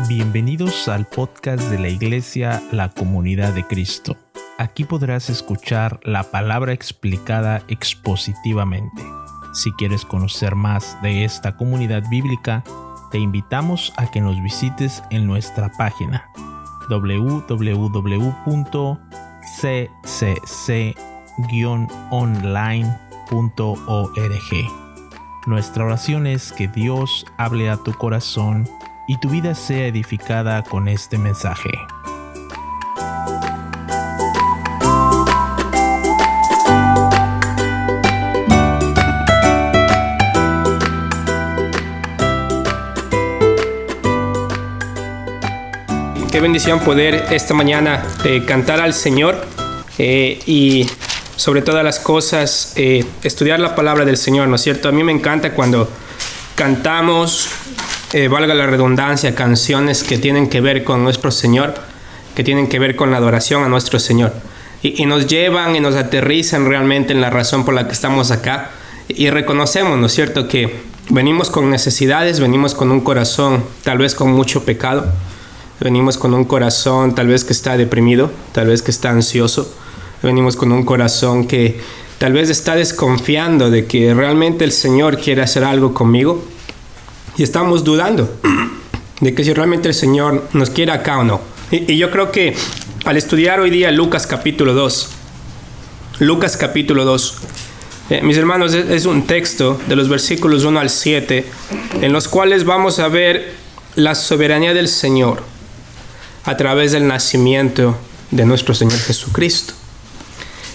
Bienvenidos al podcast de la Iglesia La Comunidad de Cristo. Aquí podrás escuchar la palabra explicada expositivamente. Si quieres conocer más de esta comunidad bíblica, te invitamos a que nos visites en nuestra página www.ccc-online.org. Nuestra oración es que Dios hable a tu corazón y tu vida sea edificada con este mensaje. Qué bendición poder esta mañana cantar al Señor y sobre todas las cosas estudiar la palabra del Señor, ¿no es cierto? A mí me encanta cuando cantamos, valga la redundancia, canciones que tienen que ver con nuestro Señor, que tienen que ver con la adoración a nuestro Señor. Y nos llevan y nos aterrizan realmente en la razón por la que estamos acá. Y reconocemos, ¿no es cierto?, que venimos con necesidades, venimos con un corazón tal vez con mucho pecado. Venimos con un corazón tal vez que está deprimido, tal vez que está ansioso. Venimos con un corazón que tal vez está desconfiando de que realmente el Señor quiere hacer algo conmigo. Y estamos dudando de que si realmente el Señor nos quiere acá o no. Y yo creo que al estudiar hoy día Lucas capítulo 2, mis hermanos, es un texto de los versículos 1 al 7, en los cuales vamos a ver la soberanía del Señor a través del nacimiento de nuestro Señor Jesucristo.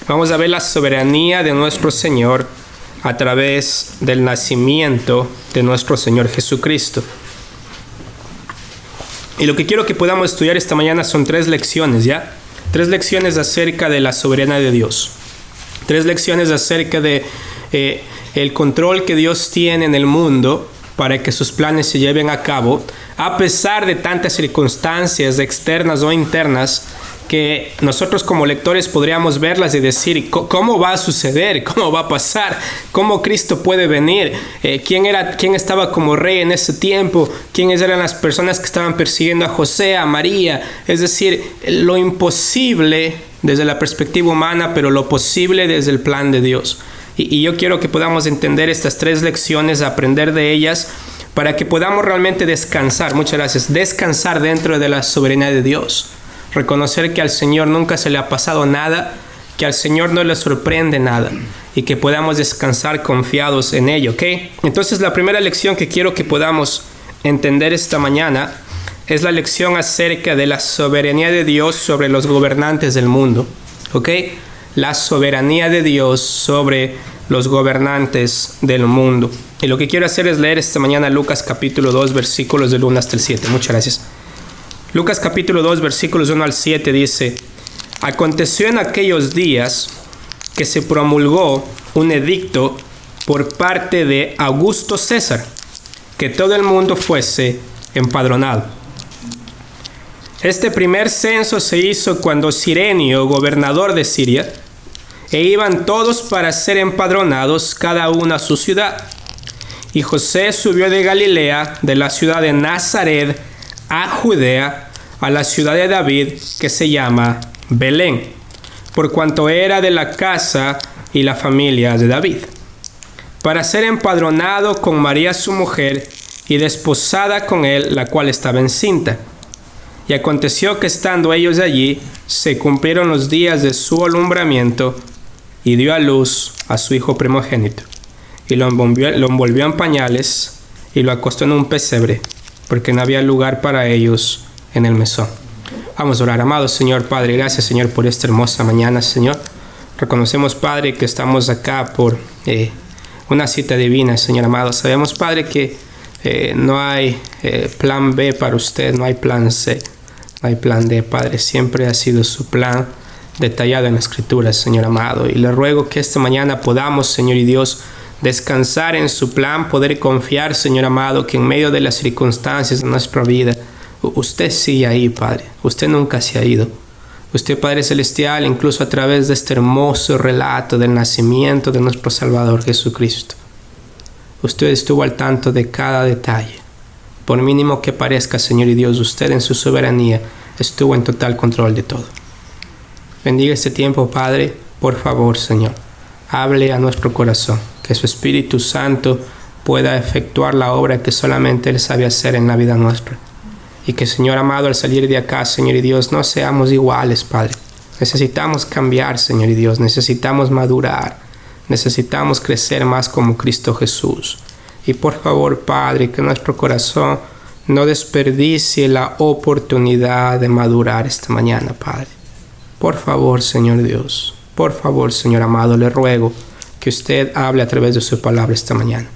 Vamos a ver la soberanía de nuestro Señor a través del nacimiento de nuestro Señor Jesucristo. Y lo que quiero que podamos estudiar esta mañana son 3 lecciones, ¿ya? 3 lecciones acerca de la soberanía de Dios. 3 lecciones acerca de el control que Dios tiene en el mundo para que sus planes se lleven a cabo, a pesar de tantas circunstancias externas o internas que nosotros como lectores podríamos verlas y decir, ¿cómo va a suceder? ¿Cómo va a pasar? ¿Cómo Cristo puede venir? ¿Quién estaba como rey en ese tiempo? ¿Quiénes eran las personas que estaban persiguiendo a José, a María? Es decir, lo imposible desde la perspectiva humana, pero lo posible desde el plan de Dios. Y yo quiero que podamos entender estas 3 lecciones, aprender de ellas, para que podamos realmente descansar, muchas gracias, descansar dentro de la soberanía de Dios. Reconocer que al Señor nunca se le ha pasado nada, que al Señor no le sorprende nada y que podamos descansar confiados en ello, ¿ok? Entonces la primera lección que quiero que podamos entender esta mañana es la lección acerca de la soberanía de Dios sobre los gobernantes del mundo, ¿ok? La soberanía de Dios sobre los gobernantes del mundo. Y lo que quiero hacer es leer esta mañana Lucas capítulo 2, versículos del 1 hasta el 7. Muchas gracias. Lucas capítulo 2, versículos 1 al 7 dice: Aconteció en aquellos días que se promulgó un edicto por parte de Augusto César, que todo el mundo fuese empadronado. Este primer censo se hizo cuando Cirenio, gobernador de Siria, e iban todos para ser empadronados, cada uno a su ciudad. Y José subió de Galilea, de la ciudad de Nazaret, a Judea, a la ciudad de David, que se llama Belén, por cuanto era de la casa y la familia de David, para ser empadronado con María su mujer y desposada con él, la cual estaba encinta. Y aconteció que estando ellos allí, se cumplieron los días de su alumbramiento, y dio a luz a su hijo primogénito, y lo envolvió en pañales, y lo acostó en un pesebre, porque no había lugar para ellos en el mesón. Vamos a orar. Amado Señor Padre, gracias Señor por esta hermosa mañana, Señor. Reconocemos, Padre, que estamos acá por una cita divina, Señor amado. Sabemos, Padre, que no hay plan B para usted, no hay plan C, no hay plan D, Padre. Siempre ha sido su plan detallado en la Escritura, Señor amado. Y le ruego que esta mañana podamos, Señor y Dios, descansar en su plan, poder confiar, Señor amado, que en medio de las circunstancias de nuestra vida, usted sigue ahí, Padre. Usted nunca se ha ido. Usted, Padre Celestial, incluso a través de este hermoso relato del nacimiento de nuestro Salvador Jesucristo, usted estuvo al tanto de cada detalle. Por mínimo que parezca, Señor y Dios, usted en su soberanía estuvo en total control de todo. Bendiga este tiempo, Padre. Por favor, Señor, hable a nuestro corazón. Que su Espíritu Santo pueda efectuar la obra que solamente Él sabe hacer en la vida nuestra. Y que, Señor amado, al salir de acá, Señor y Dios, no seamos iguales, Padre. Necesitamos cambiar, Señor y Dios. Necesitamos madurar. Necesitamos crecer más como Cristo Jesús. Y por favor, Padre, que nuestro corazón no desperdicie la oportunidad de madurar esta mañana, Padre. Por favor, Señor Dios. Por favor, Señor amado, le ruego que usted hable a través de su palabra esta mañana.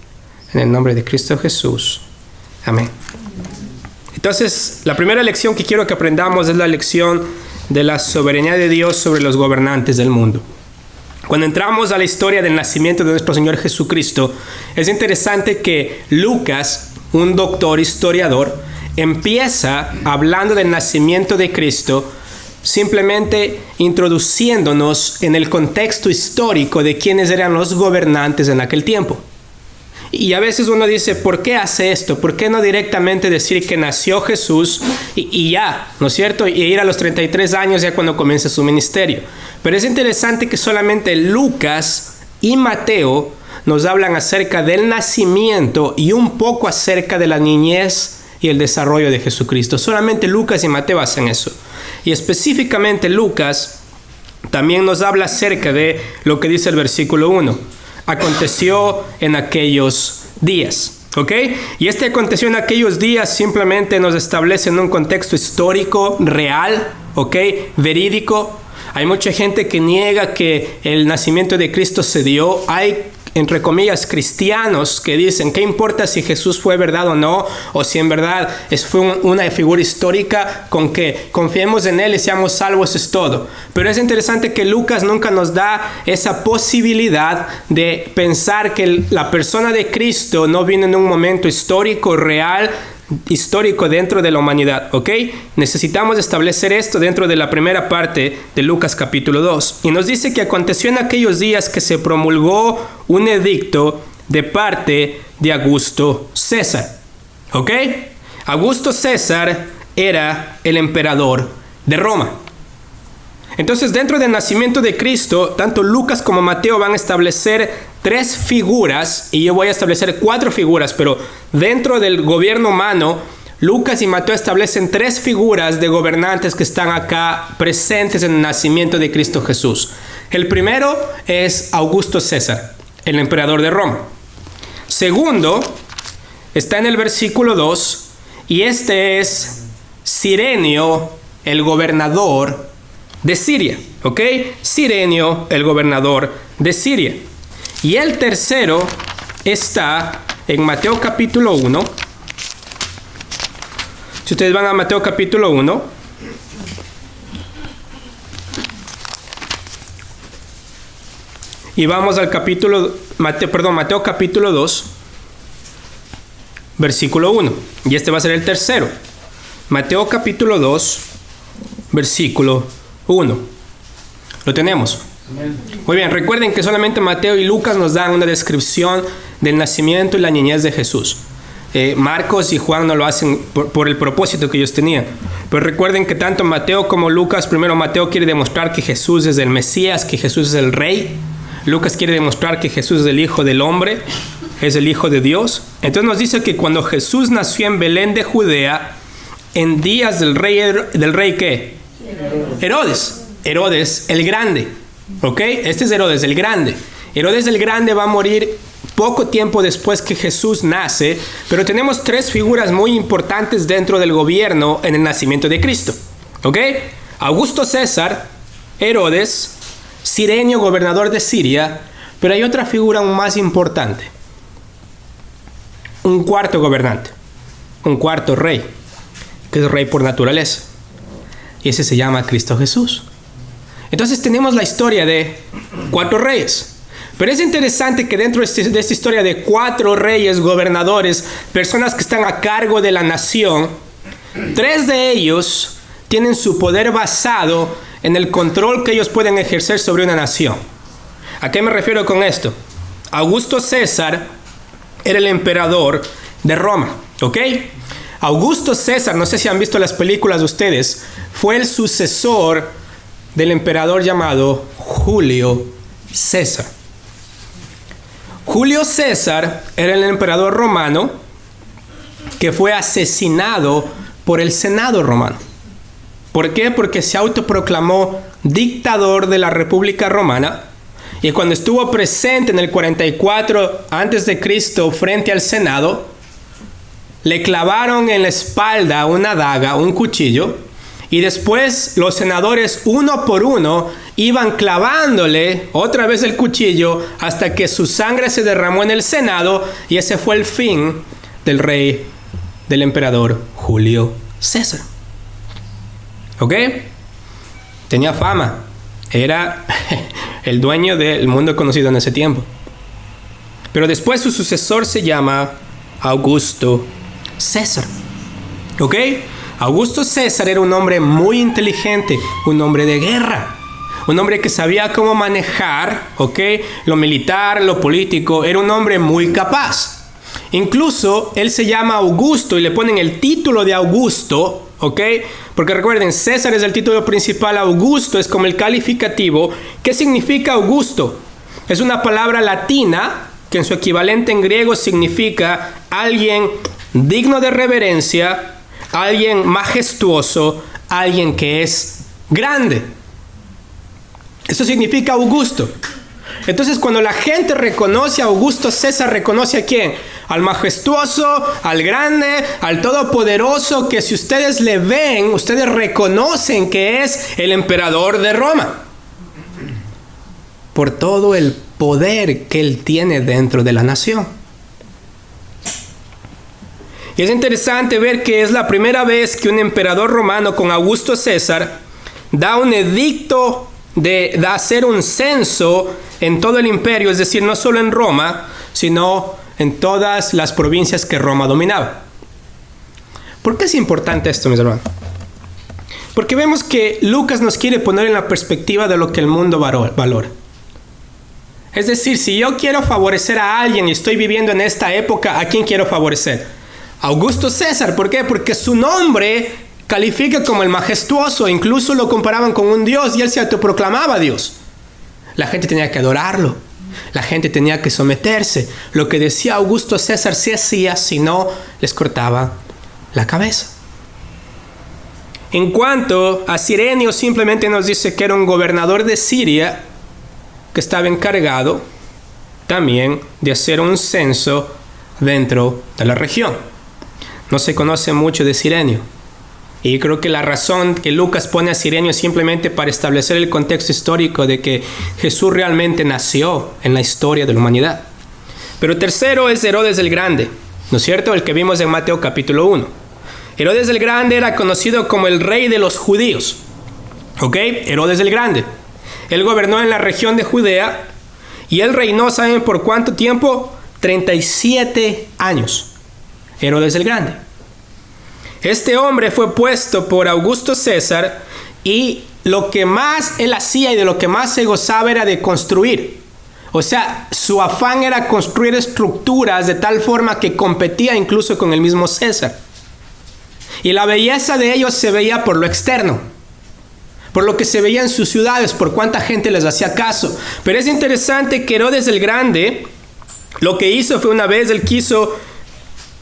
En el nombre de Cristo Jesús. Amén. Entonces, la primera lección que quiero que aprendamos es la lección de la soberanía de Dios sobre los gobernantes del mundo. Cuando entramos a la historia del nacimiento de nuestro Señor Jesucristo, es interesante que Lucas, un doctor historiador, empieza hablando del nacimiento de Cristo, simplemente introduciéndonos en el contexto histórico de quiénes eran los gobernantes en aquel tiempo. Y a veces uno dice, ¿por qué hace esto? ¿Por qué no directamente decir que nació Jesús y ya, ¿no es cierto? Y ir a los 33 años ya cuando comienza su ministerio. Pero es interesante que solamente Lucas y Mateo nos hablan acerca del nacimiento y un poco acerca de la niñez y el desarrollo de Jesucristo. Solamente Lucas y Mateo hacen eso. Y específicamente Lucas también nos habla acerca de lo que dice el versículo 1. Aconteció en aquellos días, ¿ok? Y este aconteció en aquellos días simplemente nos establece en un contexto histórico, real, ¿ok? Verídico. Hay mucha gente que niega que el nacimiento de Cristo se dio. Hay, entre comillas, cristianos que dicen, ¿qué importa si Jesús fue verdad o no? O si en verdad fue una figura histórica, con que confiemos en Él y seamos salvos es todo. Pero es interesante que Lucas nunca nos da esa posibilidad de pensar que la persona de Cristo no vino en un momento histórico, real, histórico dentro de la humanidad, ¿ok? Necesitamos establecer esto dentro de la primera parte de Lucas capítulo 2. Y nos dice que aconteció en aquellos días que se promulgó un edicto de parte de Augusto César, ¿ok? Augusto César era el emperador de Roma. Entonces, dentro del nacimiento de Cristo, tanto Lucas como Mateo van a establecer 3 figuras, y yo voy a establecer 4 figuras, pero dentro del gobierno humano, Lucas y Mateo establecen 3 figuras de gobernantes que están acá presentes en el nacimiento de Cristo Jesús. El primero es Augusto César, el emperador de Roma. Segundo, está en el versículo 2, y este es Cirenio, el gobernador de Siria, ¿ok? Cirenio, el gobernador de Siria. Y el tercero está en Mateo capítulo 1. Si ustedes van a Mateo capítulo 1, y vamos al Mateo capítulo 2, versículo 1. Y este va a ser el tercero. Mateo capítulo 2, versículo 1. ¿Lo tenemos? Muy bien, recuerden que solamente Mateo y Lucas nos dan una descripción del nacimiento y la niñez de Jesús. Marcos y Juan no lo hacen por el propósito que ellos tenían. Pero recuerden que tanto Mateo como Lucas, primero Mateo quiere demostrar que Jesús es el Mesías, que Jesús es el Rey. Lucas quiere demostrar que Jesús es el Hijo del Hombre, es el Hijo de Dios. Entonces nos dice que cuando Jesús nació en Belén de Judea, en días del rey ¿qué? Herodes el Grande, ¿ok? Este es Herodes el Grande. Herodes el Grande va a morir poco tiempo después que Jesús nace, pero tenemos 3 figuras muy importantes dentro del gobierno en el nacimiento de Cristo, ¿ok? Augusto César, Herodes, Cirenio, gobernador de Siria, pero hay otra figura aún más importante. Un cuarto gobernante, un cuarto rey, que es rey por naturaleza. Y ese se llama Cristo Jesús. Entonces tenemos la historia de 4 reyes. Pero es interesante que dentro de esta historia de 4 reyes, gobernadores, personas que están a cargo de la nación, 3 de ellos tienen su poder basado en el control que ellos pueden ejercer sobre una nación. ¿A qué me refiero con esto? Augusto César era el emperador de Roma, ¿ok? Augusto César, no sé si han visto las películas de ustedes, fue el sucesor del emperador llamado Julio César. Julio César era el emperador romano que fue asesinado por el Senado romano. ¿Por qué? Porque se autoproclamó dictador de la República Romana, y cuando estuvo presente en el 44 a.C. frente al Senado, le clavaron en la espalda una daga, un cuchillo, y después los senadores uno por uno iban clavándole otra vez el cuchillo hasta que su sangre se derramó en el Senado, y ese fue el fin del emperador Julio César. ¿Ok? Tenía fama. Era el dueño del mundo conocido en ese tiempo. Pero después su sucesor se llama Augusto César. ¿Ok? Augusto César era un hombre muy inteligente, un hombre de guerra, un hombre que sabía cómo manejar, ¿ok?, lo militar, lo político. Era un hombre muy capaz. Incluso él se llama Augusto y le ponen el título de Augusto, ¿ok? Porque recuerden, César es el título principal, Augusto es como el calificativo. ¿Qué significa Augusto? Es una palabra latina que en su equivalente en griego significa alguien digno de reverencia, alguien majestuoso, alguien que es grande. Eso significa Augusto. Entonces, cuando la gente reconoce a Augusto César, ¿reconoce a quién? Al majestuoso, al grande, al todopoderoso, que si ustedes le ven, ustedes reconocen que es el emperador de Roma, por todo el poder que él tiene dentro de la nación. Y es interesante ver que es la primera vez que un emperador romano con Augusto César da un edicto de hacer un censo en todo el imperio, es decir, no solo en Roma, sino en todas las provincias que Roma dominaba. ¿Por qué es importante esto, mis hermanos? Porque vemos que Lucas nos quiere poner en la perspectiva de lo que el mundo valora. Es decir, si yo quiero favorecer a alguien y estoy viviendo en esta época, ¿a quién quiero favorecer? Augusto César. ¿Por qué? Porque su nombre califica como el majestuoso. Incluso lo comparaban con un dios y él se autoproclamaba Dios. La gente tenía que adorarlo. La gente tenía que someterse. Lo que decía Augusto César se hacía, si no, les cortaba la cabeza. En cuanto a Cirenio, simplemente nos dice que era un gobernador de Siria que estaba encargado también de hacer un censo dentro de la región. No se conoce mucho de Cirenio. Y creo que la razón que Lucas pone a Cirenio es simplemente para establecer el contexto histórico de que Jesús realmente nació en la historia de la humanidad. Pero tercero es Herodes el Grande, ¿no es cierto? El que vimos en Mateo capítulo 1. Herodes el Grande era conocido como el rey de los judíos. ¿Ok? Herodes el Grande. Él gobernó en la región de Judea y él reinó, ¿saben por cuánto tiempo? 37 años. Herodes el Grande. Este hombre fue puesto por Augusto César y lo que más él hacía y de lo que más se gozaba era de construir. O sea, su afán era construir estructuras de tal forma que competía incluso con el mismo César. Y la belleza de ellos se veía por lo externo, por lo que se veía en sus ciudades, por cuánta gente les hacía caso. Pero es interesante que Herodes el Grande lo que hizo fue una vez, él quiso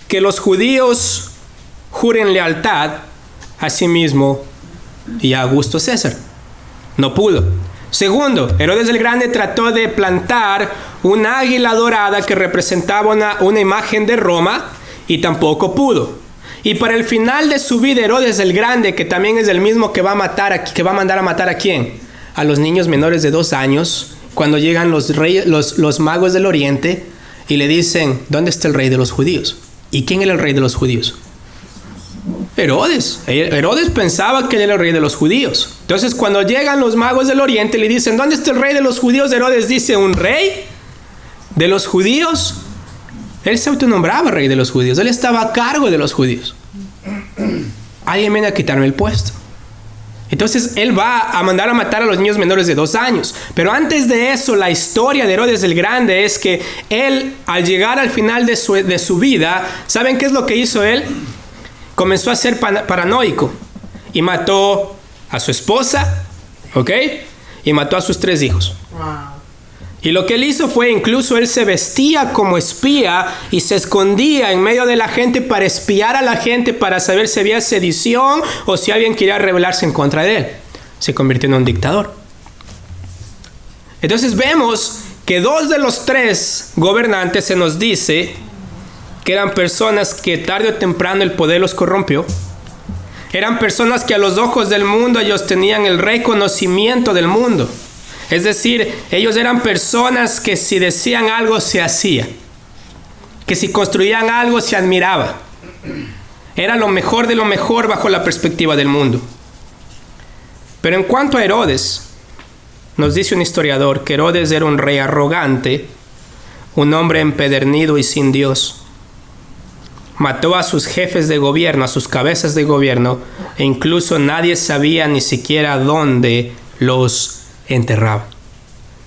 que los judíos juren lealtad a sí mismo y a Augusto César. No pudo. Segundo, Herodes el Grande trató de plantar una águila dorada que representaba una imagen de Roma y tampoco pudo. Y para el final de su vida, Herodes el Grande, que también es el mismo que va a mandar a matar ¿a quién? A los niños menores de 2 años, cuando llegan los magos del Oriente y le dicen, ¿dónde está el rey de los judíos? ¿Y quién era el rey de los judíos? Herodes. Herodes pensaba que él era el rey de los judíos. Entonces, cuando llegan los magos del Oriente y le dicen, ¿dónde está el rey de los judíos? Herodes dice, ¿un rey de los judíos? Él se autonombraba rey de los judíos. Él estaba a cargo de los judíos. Alguien viene a quitarme el puesto. Entonces, él va a mandar a matar a los niños menores de 2 años. Pero antes de eso, la historia de Herodes el Grande es que él, al llegar al final de su vida, ¿saben qué es lo que hizo él? comenzó a ser paranoico y mató a su esposa, ¿ok? Y mató a sus 3 hijos. Y lo que él hizo fue, incluso él se vestía como espía y se escondía en medio de la gente para espiar a la gente, para saber si había sedición o si alguien quería rebelarse en contra de él. Se convirtió en un dictador. Entonces vemos que 2 de los 3 gobernantes se nos dice que eran personas que tarde o temprano el poder los corrompió. Eran personas que a los ojos del mundo ellos tenían el reconocimiento del mundo. Es decir, ellos eran personas que si decían algo se hacía. Que si construían algo se admiraba. Era lo mejor de lo mejor bajo la perspectiva del mundo. Pero en cuanto a Herodes, nos dice un historiador que Herodes era un rey arrogante, un hombre empedernido y sin Dios. Mató a sus jefes de gobierno, a sus cabezas de gobierno, e incluso nadie sabía ni siquiera dónde los enterraba.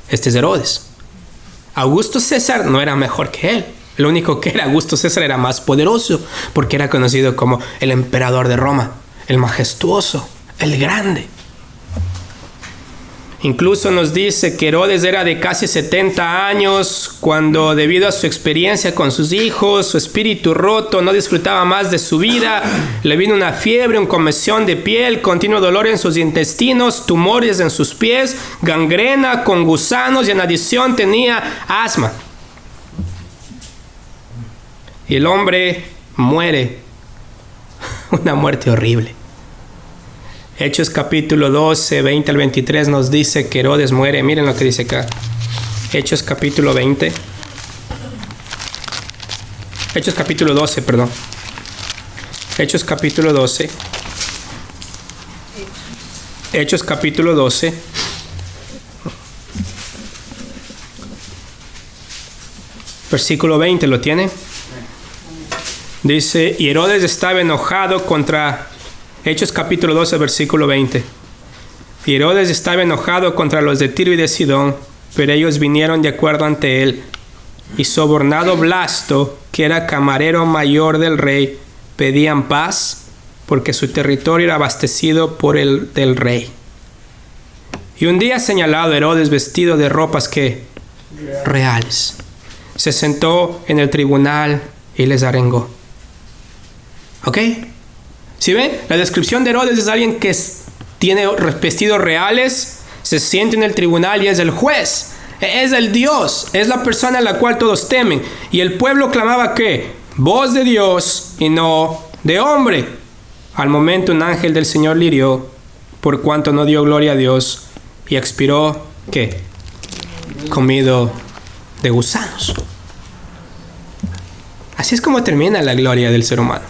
Este es Herodes. Augusto César no era mejor que él. Lo único que era, Augusto César era más poderoso, porque era conocido como el emperador de Roma, el majestuoso, el grande. Incluso nos dice que Herodes era de casi 70 años cuando, debido a su experiencia con sus hijos, su espíritu roto, no disfrutaba más de su vida. Le vino una fiebre, una comezón de piel, continuo dolor en sus intestinos, tumores en sus pies, gangrena con gusanos y en adición tenía asma. Y el hombre muere una muerte horrible. Hechos capítulo 12, 20 al 23 nos dice que Herodes muere. Miren lo que dice acá. Hechos capítulo 20. Hechos capítulo 12, perdón. Hechos capítulo 12. Hechos capítulo 12. Versículo 20, ¿lo tiene? Dice, y Herodes estaba enojado contra... Hechos capítulo 12, versículo 20. Y Herodes estaba enojado contra los de Tiro y de Sidón, pero ellos vinieron de acuerdo ante él. Y sobornado Blasto, que era camarero mayor del rey, pedían paz, porque su territorio era abastecido por el del rey. Y un día señalado, Herodes, vestido de ropas que reales, se sentó en el tribunal y les arengó. ¿Ok? ¿Sí ven? La descripción de Herodes es alguien que tiene vestidos reales, se siente en el tribunal y es el juez, es el Dios, es la persona a la cual todos temen. Y el pueblo clamaba ¿qué? Voz de Dios y no de hombre. Al momento un ángel del Señor le hirió, por cuanto no dio gloria a Dios, y expiró ¿qué? Comido de gusanos. Así es como termina la gloria del ser humano.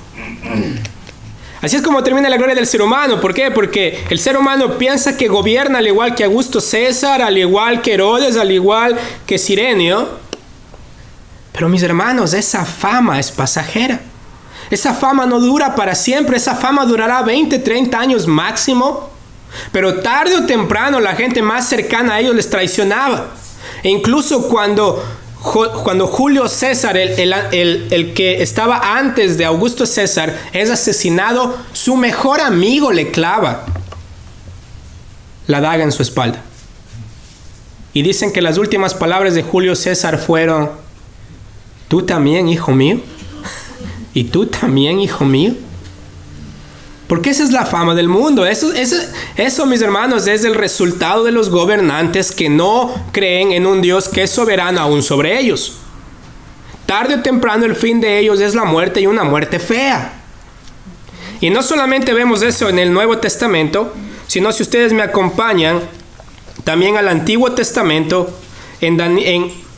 Así es como termina la gloria del ser humano. ¿Por qué? Porque el ser humano piensa que gobierna al igual que Augusto César, al igual que Herodes, al igual que Cirenio. Pero mis hermanos, esa fama es pasajera. Esa fama no dura para siempre. Esa fama durará 20, 30 años máximo. Pero tarde o temprano la gente más cercana a ellos les traicionaba. E incluso cuando Julio César, el que estaba antes de Augusto César, es asesinado, su mejor amigo le clava la daga en su espalda. Y dicen que las últimas palabras de Julio César fueron: ¿tú también, hijo mío? ¿Y tú también, hijo mío? Porque esa es la fama del mundo. Eso, mis hermanos, es el resultado de los gobernantes que no creen en un Dios que es soberano aún sobre ellos. Tarde o temprano el fin de ellos es la muerte, y una muerte fea. Y no solamente vemos eso en el Nuevo Testamento, sino, si ustedes me acompañan también al Antiguo Testamento, en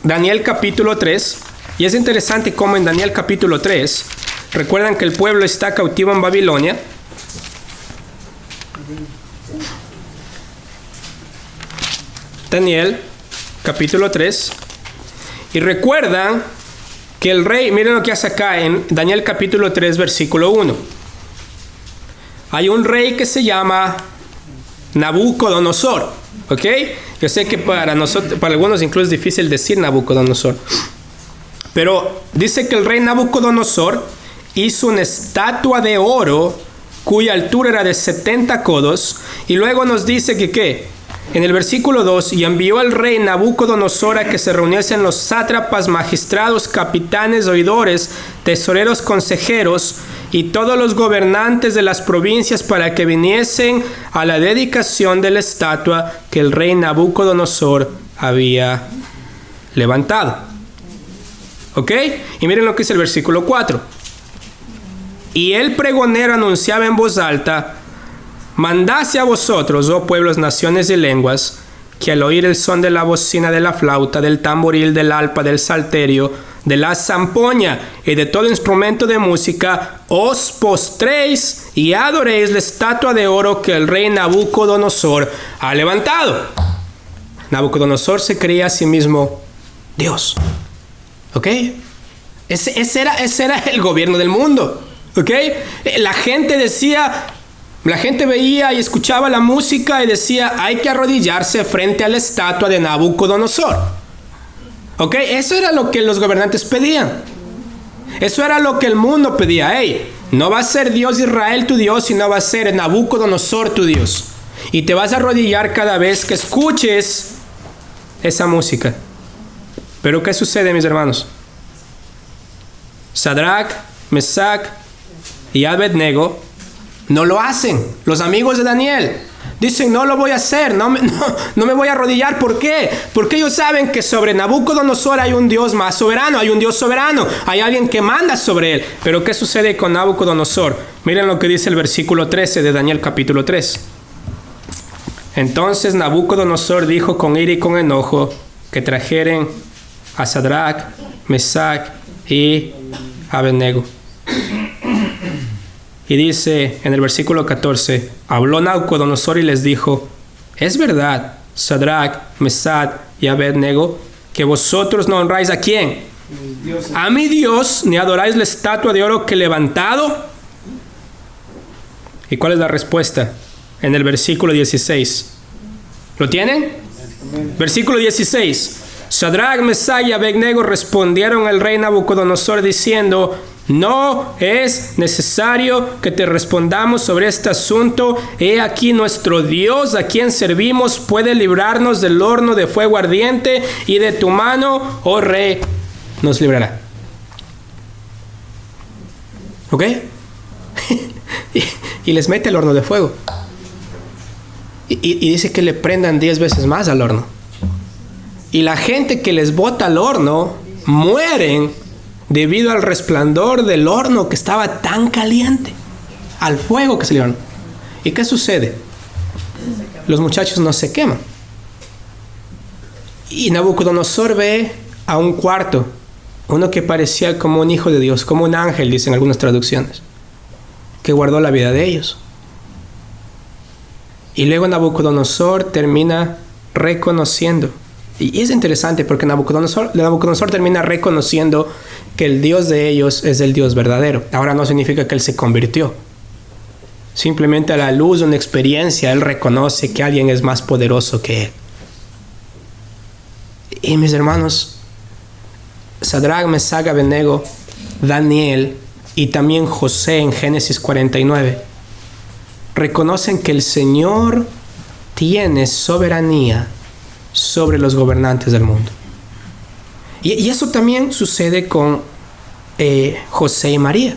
Daniel capítulo 3. Y es interesante cómo en Daniel capítulo 3, recuerdan que el pueblo está cautivo en Babilonia. Daniel capítulo 3, y recuerdan que el rey, miren lo que hace acá en Daniel capítulo 3 versículo 1. Hay un rey que se llama Nabucodonosor, ¿ok? Yo sé que para nosotros, para algunos incluso es difícil decir Nabucodonosor, pero dice que el rey Nabucodonosor hizo una estatua de oro cuya altura era de 70 codos. Y luego nos dice que ¿qué? En el versículo 2, y envió al rey Nabucodonosor a que se reuniesen los sátrapas, magistrados, capitanes, oidores, tesoreros, consejeros y todos los gobernantes de las provincias para que viniesen a la dedicación de la estatua que el rey Nabucodonosor había levantado. ¿Ok? Y miren lo que dice el versículo 4. Y el pregonero anunciaba en voz alta: mandase a vosotros, oh pueblos, naciones y lenguas, que al oír el son de la bocina, de la flauta, del tamboril, del arpa, del salterio, de la zampoña y de todo instrumento de música, os postréis y adoréis la estatua de oro que el rey Nabucodonosor ha levantado. Nabucodonosor se creía a sí mismo Dios. ¿Ok? Ese era el gobierno del mundo. ¿Ok? La gente veía y escuchaba la música y decía: hay que arrodillarse frente a la estatua de Nabucodonosor. ¿Ok? Eso era lo que los gobernantes pedían. Eso era lo que el mundo pedía. Hey, no va a ser Dios Israel tu Dios, sino va a ser Nabucodonosor tu Dios. Y te vas a arrodillar cada vez que escuches esa música. Pero ¿qué sucede, mis hermanos? Sadrach, Mesach y Abednego no lo hacen. Los amigos de Daniel dicen: no lo voy a hacer, no me voy a arrodillar. ¿Por qué? Porque ellos saben que sobre Nabucodonosor hay un Dios más soberano, hay un Dios soberano, hay alguien que manda sobre él. Pero ¿qué sucede con Nabucodonosor? Miren lo que dice el versículo 13 de Daniel capítulo 3. Entonces Nabucodonosor dijo con ira y con enojo que trajeren a Sadrach, Mesach y Abednego. Y dice en el versículo 14: habló Nabucodonosor y les dijo: es verdad, Sadrach, Mesach y Abednego, que vosotros no honráis ¿a quién? A mi Dios, ni adoráis la estatua de oro que he levantado. ¿Y cuál es la respuesta? En el versículo 16. ¿Lo tienen? Versículo 16. Sadrach, Mesach y Abednego respondieron al rey Nabucodonosor diciendo: no es necesario que te respondamos sobre este asunto. He aquí nuestro Dios, a quien servimos, puede librarnos del horno de fuego ardiente, y de tu mano, oh rey, nos librará. ¿Ok? y les mete al horno de fuego. Y dice que le prendan 10 veces más al horno. Y la gente que les bota al horno mueren debido al resplandor del horno que estaba tan caliente, al fuego que se le dio. ¿Y qué sucede? Los muchachos no se queman. Y Nabucodonosor ve a un cuarto, uno que parecía como un hijo de Dios, como un ángel, dicen algunas traducciones, que guardó la vida de ellos. Y luego Nabucodonosor termina reconociendo. Y es interesante porque Nabucodonosor termina reconociendo que el Dios de ellos es el Dios verdadero. Ahora no significa que él se convirtió. Simplemente a la luz de una experiencia, él reconoce que alguien es más poderoso que él. Y mis hermanos, Sadrach, Mesach, Abednego, Daniel y también José en Génesis 49 reconocen que el Señor tiene soberanía sobre los gobernantes del mundo. Y eso también sucede con José y María.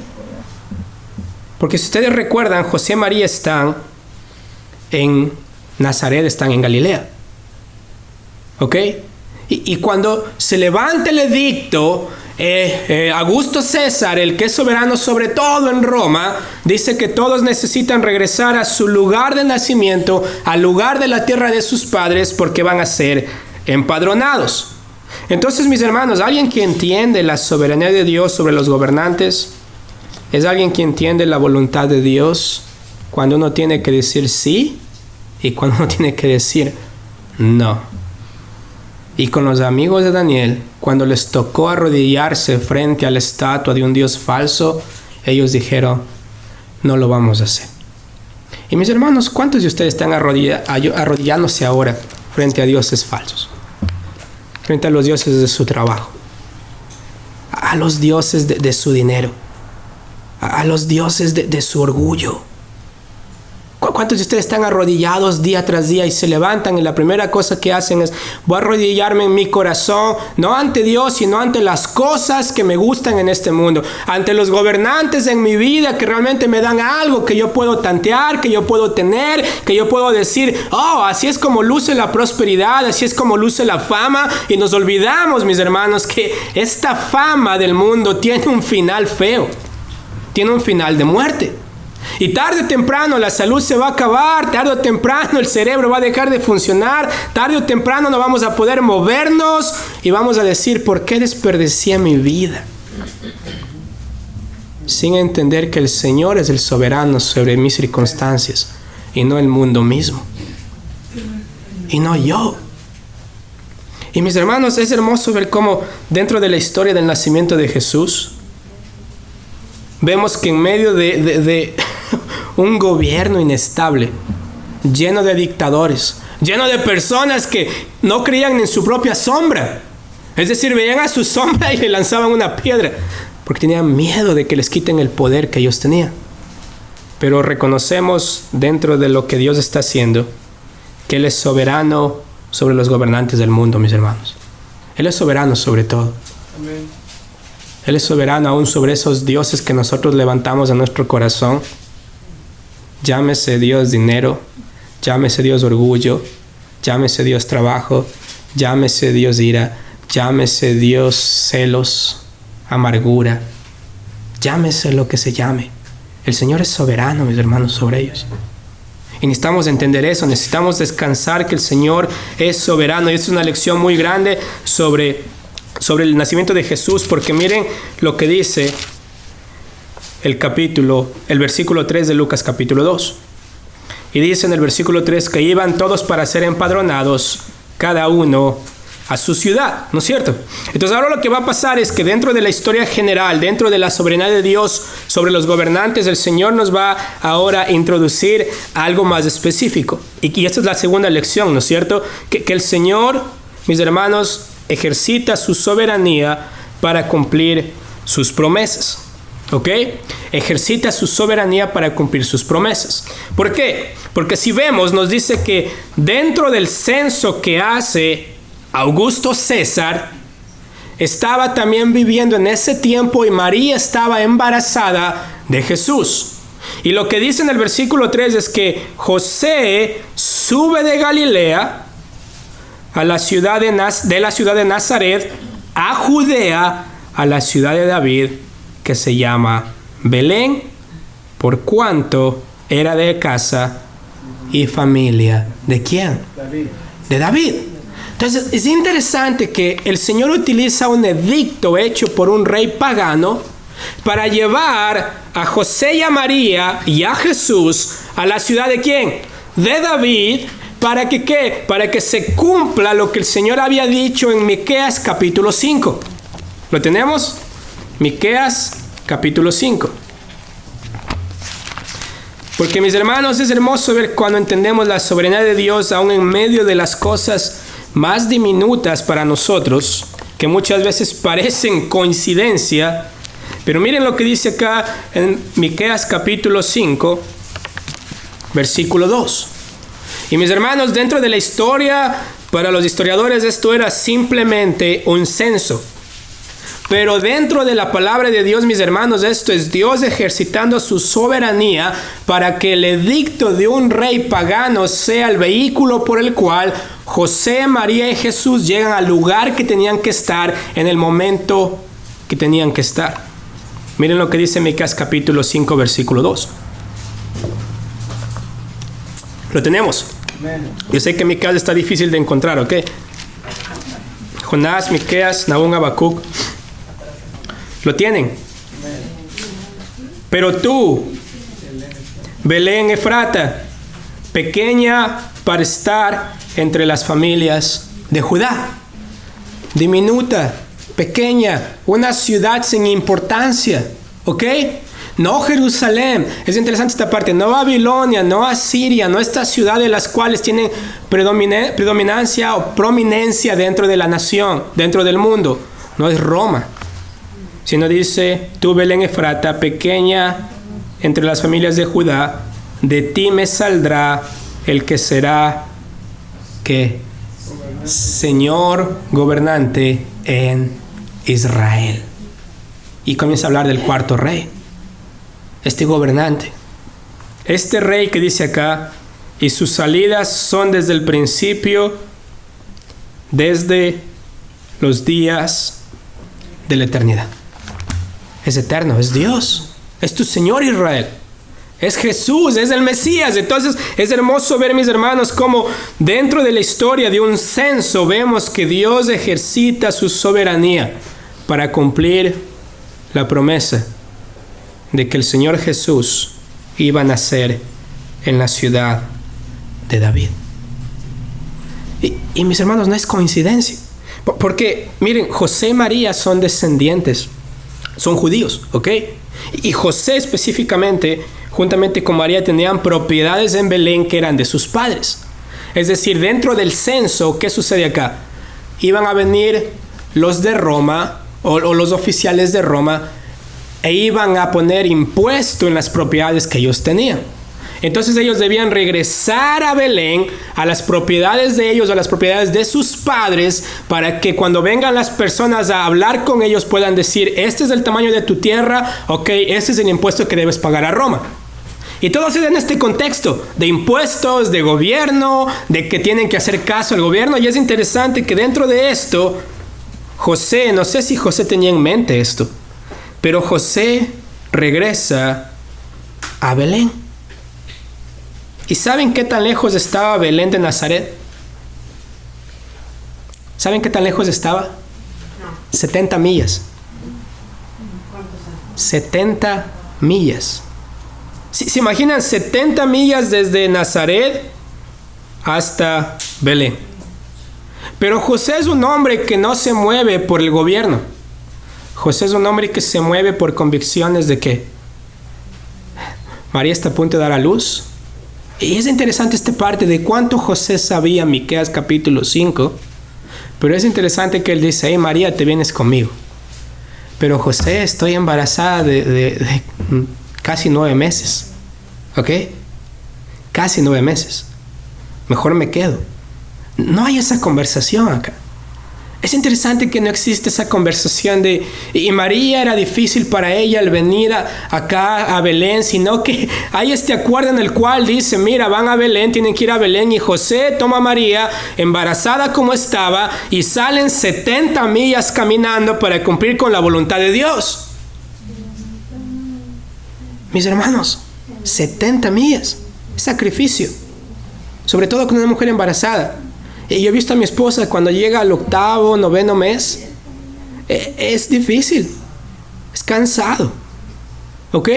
Porque si ustedes recuerdan, José y María están en Nazaret, están en Galilea. ¿Ok? Y cuando se levanta el edicto, Augusto César, el que es soberano sobre todo en Roma, dice que todos necesitan regresar a su lugar de nacimiento, al lugar de la tierra de sus padres, porque van a ser empadronados. Entonces, mis hermanos, alguien que entiende la soberanía de Dios sobre los gobernantes es alguien que entiende la voluntad de Dios cuando uno tiene que decir sí y cuando uno tiene que decir no. Y con los amigos de Daniel, cuando les tocó arrodillarse frente a la estatua de un Dios falso, ellos dijeron: no lo vamos a hacer. Y mis hermanos, ¿cuántos de ustedes están arrodillándose ahora frente a dioses falsos? Frente a los dioses de su trabajo, a los dioses de su dinero, a los dioses de su orgullo. ¿Cuántos de ustedes están arrodillados día tras día y se levantan y la primera cosa que hacen es: voy a arrodillarme en mi corazón, no ante Dios, sino ante las cosas que me gustan en este mundo, ante los gobernantes en mi vida que realmente me dan algo que yo puedo tantear, que yo puedo tener, que yo puedo decir, oh, así es como luce la prosperidad, así es como luce la fama? Y nos olvidamos, mis hermanos, que esta fama del mundo tiene un final feo, tiene un final de muerte. Y tarde o temprano la salud se va a acabar, tarde o temprano el cerebro va a dejar de funcionar, tarde o temprano no vamos a poder movernos y vamos a decir: ¿por qué desperdicié mi vida? Sin entender que el Señor es el soberano sobre mis circunstancias y no el mundo mismo. Y no yo. Y mis hermanos, es hermoso ver cómo dentro de la historia del nacimiento de Jesús, vemos que en medio de un gobierno inestable, lleno de dictadores, lleno de personas que no creían en su propia sombra, es decir, veían a su sombra y le lanzaban una piedra, porque tenían miedo de que les quiten el poder que ellos tenían. Pero reconocemos dentro de lo que Dios está haciendo, que Él es soberano sobre los gobernantes del mundo, mis hermanos. Él es soberano sobre todo. Amén. Él es soberano aún sobre esos dioses que nosotros levantamos en nuestro corazón. Llámese Dios dinero, llámese Dios orgullo, llámese Dios trabajo, llámese Dios ira, llámese Dios celos, amargura, llámese lo que se llame. El Señor es soberano, mis hermanos, sobre ellos. Y necesitamos entender eso, necesitamos descansar que el Señor es soberano. Y es una lección muy grande sobre el nacimiento de Jesús, porque miren lo que dice el versículo 3 de Lucas capítulo 2. Y dice en el versículo 3 que iban todos para ser empadronados, cada uno a su ciudad, ¿no es cierto? Entonces ahora lo que va a pasar es que dentro de la historia general, dentro de la soberanía de Dios sobre los gobernantes, el Señor nos va ahora a introducir algo más específico. Y esta es la segunda lección, ¿no es cierto? Que el Señor, mis hermanos, ejercita su soberanía para cumplir sus promesas. ¿Ok? Ejercita su soberanía para cumplir sus promesas. ¿Por qué? Porque si vemos, nos dice que dentro del censo que hace Augusto César, estaba también viviendo en ese tiempo y María estaba embarazada de Jesús. Y lo que dice en el versículo 3 es que José sube de Galilea a la ciudad de la ciudad de Nazaret a Judea, a la ciudad de David, que se llama Belén, por cuanto era de casa y familia ¿de quién? David. De David. Entonces es interesante que el Señor utiliza un edicto hecho por un rey pagano para llevar a José y a María y a Jesús a la ciudad ¿de quién? De David. ¿Para que qué? Para que se cumpla lo que el Señor había dicho en Miqueas capítulo 5. ¿Lo tenemos? Miqueas capítulo 5. Porque, mis hermanos, es hermoso ver cuando entendemos la soberanía de Dios aún en medio de las cosas más diminutas para nosotros, que muchas veces parecen coincidencia. Pero miren lo que dice acá en Miqueas capítulo 5, versículo 2. Y mis hermanos, dentro de la historia, para los historiadores esto era simplemente un censo. Pero dentro de la palabra de Dios, mis hermanos, esto es Dios ejercitando su soberanía para que el edicto de un rey pagano sea el vehículo por el cual José, María y Jesús llegan al lugar que tenían que estar en el momento que tenían que estar. Miren lo que dice Miqueas capítulo 5, versículo 2. Lo tenemos. Yo sé que Miqueas está difícil de encontrar, ¿ok? Jonás, Miqueas, Nahum, Habacuc. ¿Lo tienen? Pero tú, Belén Efrata, pequeña para estar entre las familias de Judá. Diminuta, pequeña, una ciudad sin importancia, ¿ok? No Jerusalén, es interesante esta parte, no Babilonia, no Asiria, no estas ciudades las cuales tienen predominancia o prominencia dentro de la nación, dentro del mundo. No es Roma, sino dice: tú, Belén Efrata, pequeña entre las familias de Judá, de ti me saldrá el que será, ¿qué? Señor gobernante en Israel. Y comienza a hablar del cuarto rey, este gobernante, este rey que dice acá: y sus salidas son desde el principio, desde los días de la eternidad. Es eterno, es Dios, es tu Señor Israel, es Jesús, es el Mesías. Entonces es hermoso ver, mis hermanos, cómo dentro de la historia de un censo vemos que Dios ejercita su soberanía para cumplir la promesa de que el Señor Jesús iba a nacer en la ciudad de David. Y mis hermanos, no es coincidencia, porque miren, José y María son descendientes, son judíos, ¿ok? Y José específicamente, juntamente con María, tenían propiedades en Belén que eran de sus padres. Es decir, dentro del censo, ¿qué sucede acá? Iban a venir los de Roma o los oficiales de Roma e iban a poner impuesto en las propiedades que ellos tenían. Entonces ellos debían regresar a Belén, a las propiedades de ellos, a las propiedades de sus padres, para que cuando vengan las personas a hablar con ellos puedan decir: este es el tamaño de tu tierra, ok, este es el impuesto que debes pagar a Roma. Y todo se da en este contexto de impuestos, de gobierno, de que tienen que hacer caso al gobierno. Y es interesante que dentro de esto, José, no sé si José tenía en mente esto, pero José regresa a Belén. ¿Y saben qué tan lejos estaba Belén de Nazaret? ¿Saben qué tan lejos estaba? No. 70 millas. ¿Cuántos años? 70 millas. ¿Se imaginan 70 millas desde Nazaret hasta Belén? Pero José es un hombre que no se mueve por el gobierno. José es un hombre que se mueve por convicciones de que María está a punto de dar a luz. Y es interesante esta parte de cuánto José sabía, Miqueas capítulo 5. Pero es interesante que él dice: hey, María, te vienes conmigo. Pero José, estoy embarazada de casi 9 meses. ¿Ok? Casi 9 meses. Mejor me quedo. No hay esa conversación acá. Es interesante que no existe esa conversación de... Y María era difícil para ella el venir acá a Belén, sino que hay este acuerdo en el cual dice: mira, van a Belén, tienen que ir a Belén, y José toma a María, embarazada como estaba, y salen 70 millas caminando para cumplir con la voluntad de Dios. Mis hermanos, 70 millas, sacrificio, sobre todo con una mujer embarazada. Y yo he visto a mi esposa cuando llega al 8º, 9º mes, es difícil, es cansado, ¿ok?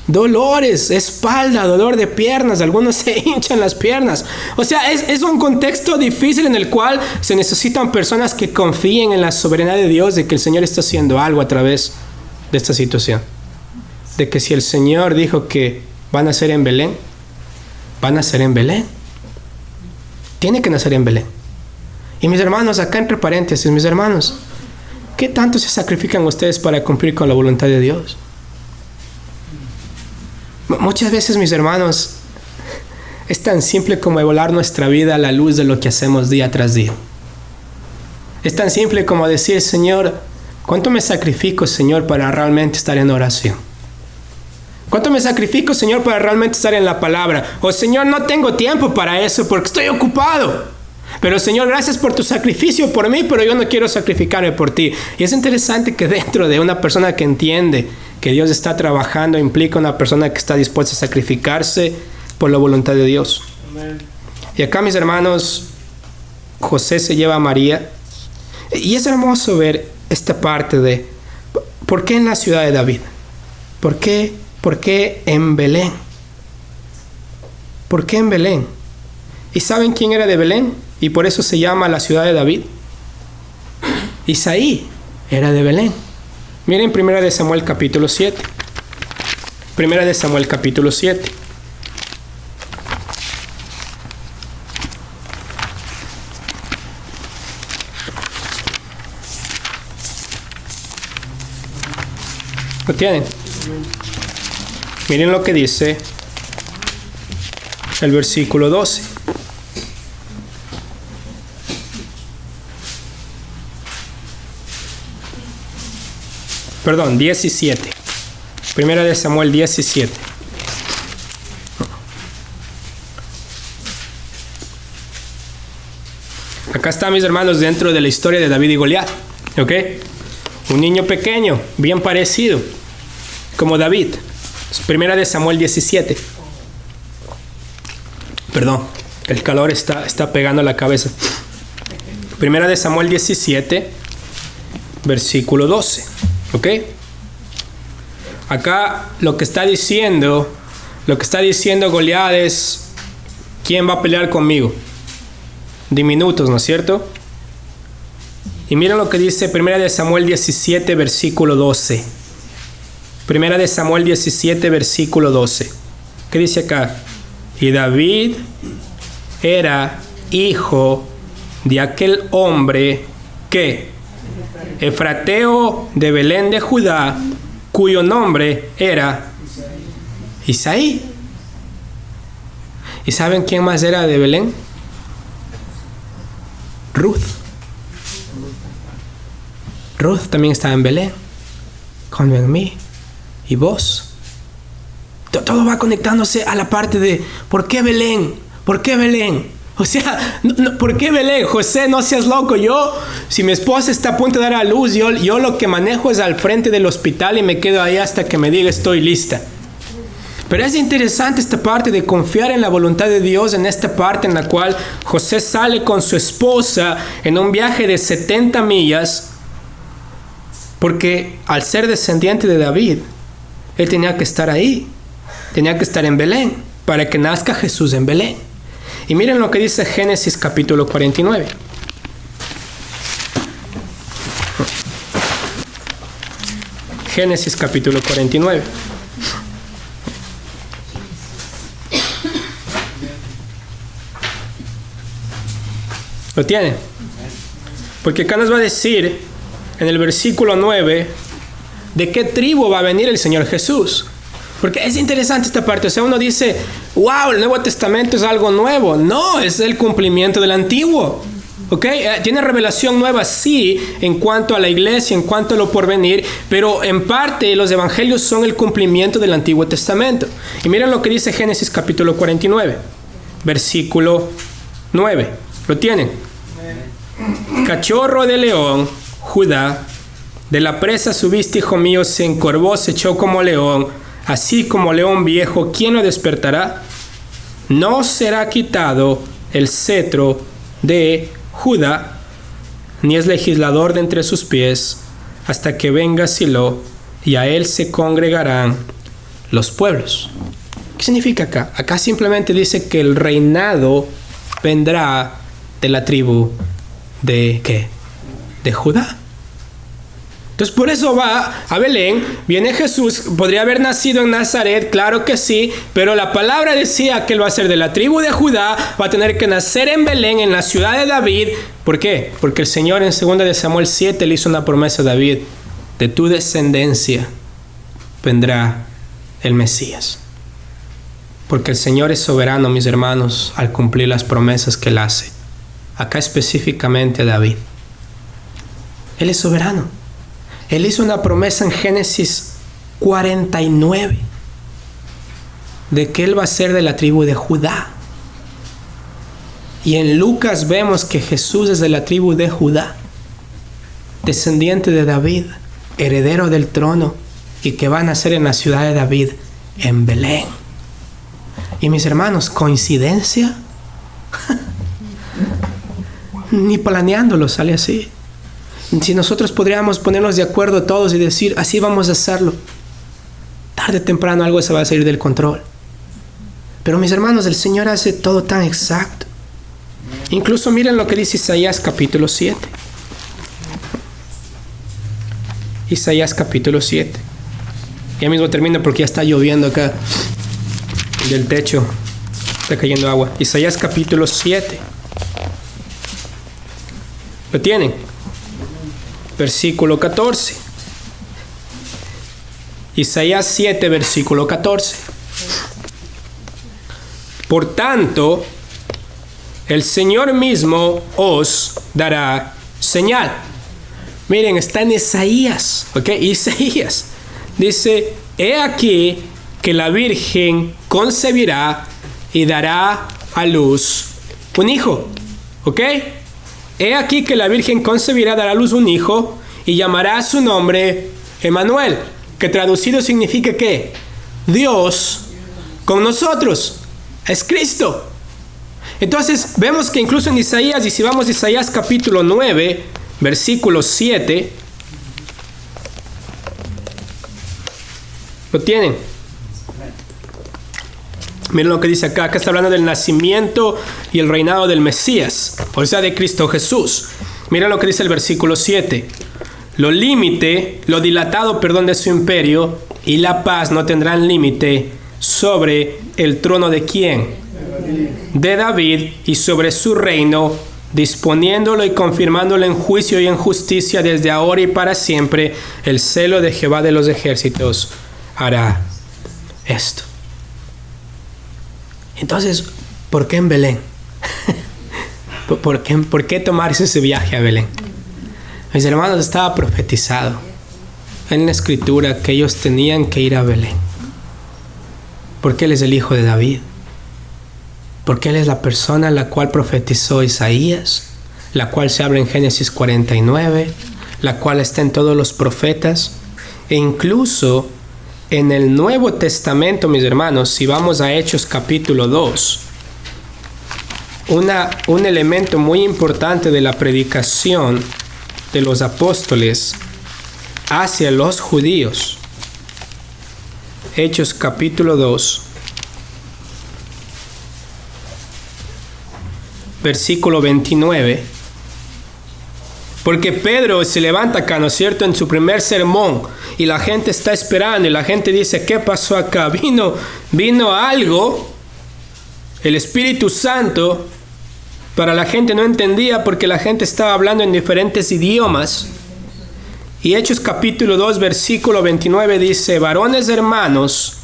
Dolores, espalda, dolor de piernas, algunos se hinchan las piernas. O sea, es un contexto difícil en el cual se necesitan personas que confíen en la soberanía de Dios, de que el Señor está haciendo algo a través de esta situación. De que si el Señor dijo que van a nacer en Belén, van a nacer en Belén. Tiene que nacer en Belén. Y mis hermanos, acá entre paréntesis, mis hermanos, ¿qué tanto se sacrifican ustedes para cumplir con la voluntad de Dios? Muchas veces, mis hermanos, es tan simple como evaluar nuestra vida a la luz de lo que hacemos día tras día. Es tan simple como decir: Señor, ¿cuánto me sacrifico, Señor, para realmente estar en oración? ¿Cuánto me sacrifico, Señor, para realmente estar en la palabra? O Señor, no tengo tiempo para eso porque estoy ocupado. Pero Señor, gracias por tu sacrificio por mí, pero yo no quiero sacrificarme por ti. Y es interesante que dentro de una persona que entiende que Dios está trabajando, implica una persona que está dispuesta a sacrificarse por la voluntad de Dios. Amén. Y acá, mis hermanos, José se lleva a María. Y es hermoso ver esta parte de ¿por qué en la ciudad de David? ¿Por qué en Belén? ¿Por qué en Belén? ¿Y saben quién era de Belén? Y por eso se llama la ciudad de David. Isaí era de Belén. Miren 1 Samuel capítulo 7. 1 Samuel capítulo 7. ¿Lo tienen? Miren lo que dice el versículo 12. Perdón, 17. Primera de Samuel 17. Acá está, mis hermanos, dentro de la historia de David y Goliat. ¿Ok? Un niño pequeño, bien parecido, como David. Primera de Samuel 17. Perdón, el calor está pegando la cabeza. Primera de Samuel 17, versículo 12. ¿Ok? Acá lo que está diciendo Goliat es: ¿quién va a pelear conmigo? Diminutos, ¿no es cierto? Y miren lo que dice Primera de Samuel 17, versículo 12. Primera de Samuel 17, versículo 12. ¿Qué dice acá? Y David era hijo de aquel hombre que, efrateo de Belén de Judá, cuyo nombre era Isaí. ¿Y saben quién más era de Belén? Ruth. Ruth también estaba en Belén, con Noemí y vos. Todo va conectándose a la parte de ¿por qué Belén? ¿Por qué Belén? O sea, ¿por qué Belén? José, no seas loco. Si mi esposa está a punto de dar a luz, yo lo que manejo es al frente del hospital y me quedo ahí hasta que me diga estoy lista. Pero es interesante esta parte de confiar en la voluntad de Dios, en esta parte en la cual José sale con su esposa en un viaje de 70 millas, porque al ser descendiente de David, él tenía que estar ahí, tenía que estar en Belén, para que nazca Jesús en Belén. Y miren lo que dice Génesis capítulo 49. Génesis capítulo 49. ¿Lo tienen? Porque acá nos va a decir en el versículo 9 de qué tribu va a venir el Señor Jesús. Porque es interesante esta parte. O sea, uno dice, wow, el Nuevo Testamento es algo nuevo. No, es el cumplimiento del Antiguo. ¿Ok? Tiene revelación nueva, sí, en cuanto a la iglesia, en cuanto a lo porvenir, pero en parte los evangelios son el cumplimiento del Antiguo Testamento. Y miren lo que dice Génesis capítulo 49, versículo 9. ¿Lo tienen? Cachorro de león, Judá, de la presa subiste, hijo mío, se encorvó, se echó como león, así como león viejo, ¿quién lo despertará? No será quitado el cetro de Judá, ni es legislador de entre sus pies, hasta que venga Silo, y a él se congregarán los pueblos. ¿Qué significa acá? Acá simplemente dice que el reinado vendrá de la tribu de ¿qué? De Judá. Entonces por eso va a Belén, viene Jesús, podría haber nacido en Nazaret, claro que sí, pero la palabra decía que él va a ser de la tribu de Judá, va a tener que nacer en Belén, en la ciudad de David. ¿Por qué? Porque el Señor en 2 de Samuel 7 le hizo una promesa a David: de tu descendencia vendrá el Mesías. Porque el Señor es soberano, mis hermanos, al cumplir las promesas que él hace. Acá específicamente a David. Él es soberano. Él hizo una promesa en Génesis 49 de que él va a ser de la tribu de Judá. Y en Lucas vemos que Jesús es de la tribu de Judá, descendiente de David, heredero del trono, y que va a nacer en la ciudad de David, en Belén. Y mis hermanos, ¿coincidencia? Ni planeándolo sale así. Si nosotros podríamos ponernos de acuerdo todos y decir, así vamos a hacerlo, tarde o temprano algo se va a salir del control. Pero mis hermanos, el Señor hace todo tan exacto. Incluso miren lo que dice Isaías capítulo 7. Isaías capítulo 7. Ya mismo termino porque ya está lloviendo acá. Del techo está cayendo agua. Isaías capítulo 7. ¿Lo tienen? Versículo 14. Isaías 7, versículo 14. Por tanto, el Señor mismo os dará señal. Miren, está en Isaías, ¿ok? Isaías dice, he aquí que la Virgen concebirá y dará a luz un hijo, ¿ok? He aquí que la Virgen concebirá, dará a luz un hijo y llamará su nombre Emmanuel, que traducido significa ¿qué? Dios con nosotros. Es Cristo. Entonces vemos que incluso en Isaías, y si vamos a Isaías capítulo 9, versículo 7, ¿lo tienen? Miren lo que dice acá. Acá está hablando del nacimiento y el reinado del Mesías, o sea, de Cristo Jesús. Miren lo que dice el versículo 7. Lo dilatado de su imperio y la paz no tendrán límite sobre el trono de ¿quién? De David, y sobre su reino, disponiéndolo y confirmándolo en juicio y en justicia desde ahora y para siempre. El celo de Jehová de los ejércitos hará esto. Entonces, ¿por qué en Belén? ¿Por qué tomarse ese viaje a Belén? Mis hermanos, estaba profetizado en la escritura que ellos tenían que ir a Belén, porque Él es el hijo de David, porque Él es la persona a la cual profetizó Isaías, la cual se abre en Génesis 49, la cual está en todos los profetas, e incluso en el Nuevo Testamento, mis hermanos, si vamos a Hechos capítulo 2, un elemento muy importante de la predicación de los apóstoles hacia los judíos. Hechos capítulo 2, versículo 29. Porque Pedro se levanta acá, ¿no es cierto?, en su primer sermón, y la gente está esperando, y la gente dice, ¿qué pasó acá? Vino algo, el Espíritu Santo, para la gente no entendía porque la gente estaba hablando en diferentes idiomas. Y Hechos capítulo 2, versículo 29 dice, varones hermanos,